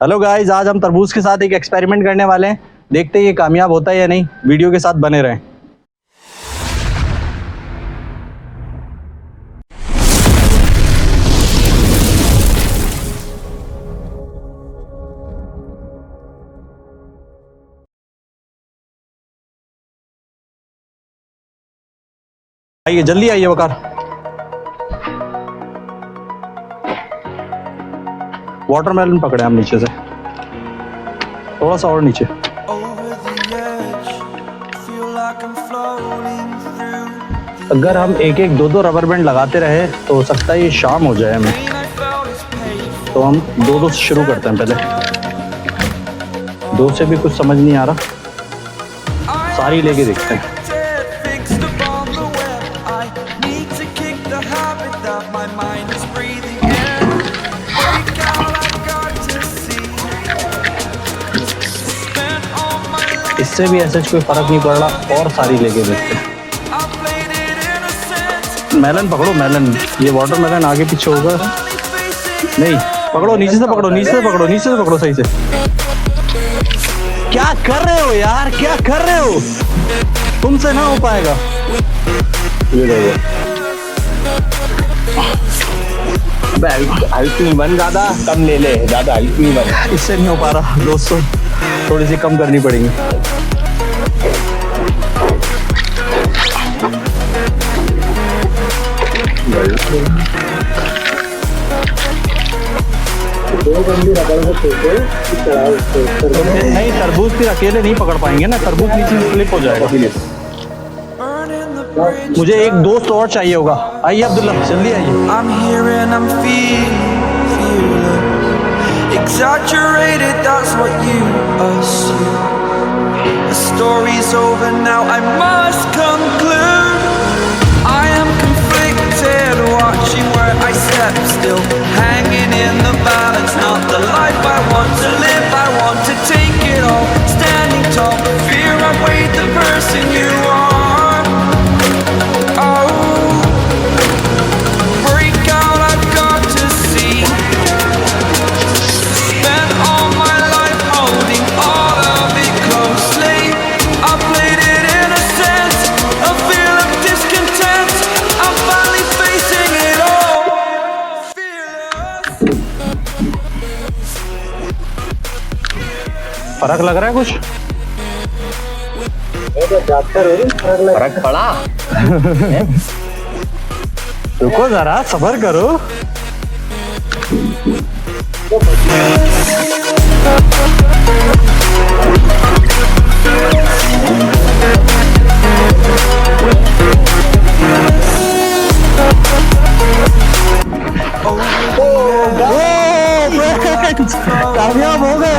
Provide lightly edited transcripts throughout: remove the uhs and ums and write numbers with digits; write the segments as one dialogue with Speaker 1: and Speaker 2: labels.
Speaker 1: Hello guys, आज हम तरबूज के साथ एक एक्सपेरिमेंट करने वाले हैं। देखते हैं ये कामयाब होता है या नहीं। वीडियो के साथ बने रहें। आइए, जल्दी आइए वकार। वाटरमेलन पकड़े हम नीचे से, थोड़ा सा और नीचे। अगर हम एक एक दो दो रबर बैंड लगाते रहे तो हो सकता है ये शाम हो जाए हमें। तो हम दो दो से शुरू करते हैं। पहले दो से भी कुछ समझ नहीं आ रहा, सारी लेके देखते हैं। इससे भी ऐसे कोई फर्क नहीं पड़ रहा, और सारी लेके देखते हैं। मेलन पकड़ो, मेलन। ये वाटरमेलन आगे पीछे होगा नहीं। पकड़ो, नीचे से पकड़ो, नीचे से पकड़ो, नीचे से पकड़ो सही से। क्या कर रहे हो यार, क्या कर रहे हो? तुमसे ना हो पाएगा। ये देखो,
Speaker 2: हाइट नहीं बन, ज्यादा कम ले ले, ज्यादा हाइट नहीं बन।
Speaker 1: इससे नहीं हो पा रहा दोस्तों, थोड़ी सी कम करनी पड़ेगी। नहीं, तरबूज फिर अकेले नहीं पकड़ पाएंगे ना, तरबूज नीचे स्लिप हो जाएगा। मुझे एक दोस्त और चाहिए होगा। आइए अब्दुल्ला, जल्दी आइए।
Speaker 3: Exaggerated, that's what you assume. The story's over now, I must conclude. I am conflicted, watching where I step still, hanging in the balance, not the life I want to live. I want to take it all, standing tall, fear I weighed the person you are. Oh, break out, I've got to see. Spent all my life holding all of it closely. I played it innocent, a feel of discontent. I'm finally facing it all.
Speaker 1: फर्क लग रहा है कुछ?
Speaker 2: फर्क पड़ा?
Speaker 1: रुको जरा, सब्र करो। कामयाब हो गए।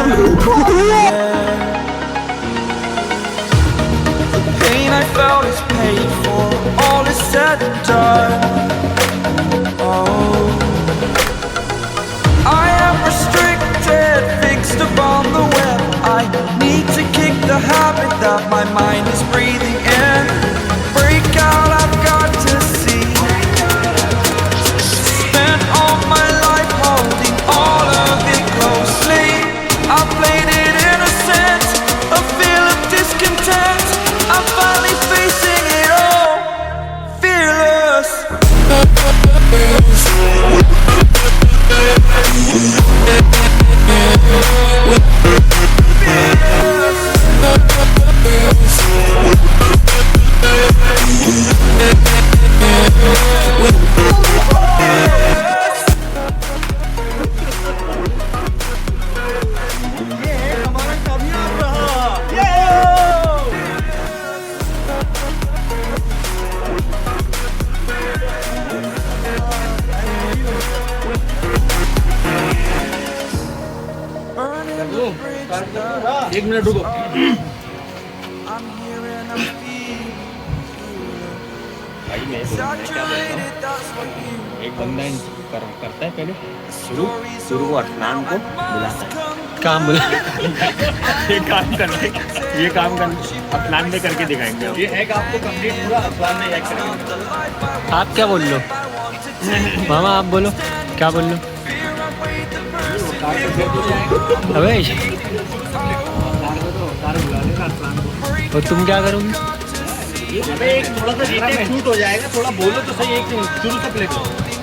Speaker 3: Pain I felt is paid for, all is said and done. Oh, I am restricted, fixed upon the web. I need to kick the habit that my mind is breathing in. Break out, I've got to see. Spent all my life holding all of it closely. I played it innocent, a feel of discontent. I'm finally facing it all, fearless.
Speaker 2: एक minute रुको।
Speaker 3: I'm here and I'm feeling.
Speaker 2: भाई मैं क्या बोलता हूँ,
Speaker 3: Exaggerated, that's what you
Speaker 2: एक बंदा करता है पहले शुरू
Speaker 3: story's
Speaker 2: शुरू
Speaker 3: over
Speaker 2: अफनान
Speaker 3: now,
Speaker 2: को
Speaker 3: I
Speaker 2: बुलाता
Speaker 3: must
Speaker 2: है।
Speaker 3: conclude.
Speaker 2: काम बुला ये काम करने अफनान में करके दिखाएंगे। ये है कि आपको कंप्लीट पूरा अफनान में एक करेंगे।
Speaker 4: आप क्या बोल लो मामा, आप बोलो, क्या बोल लो? अबे और तुम क्या करोगे?
Speaker 2: अबे एक थोड़ा सा रीटेक शूट हो जाएगा, थोड़ा बोलो तो सही, एक शुरू से प्ले करो।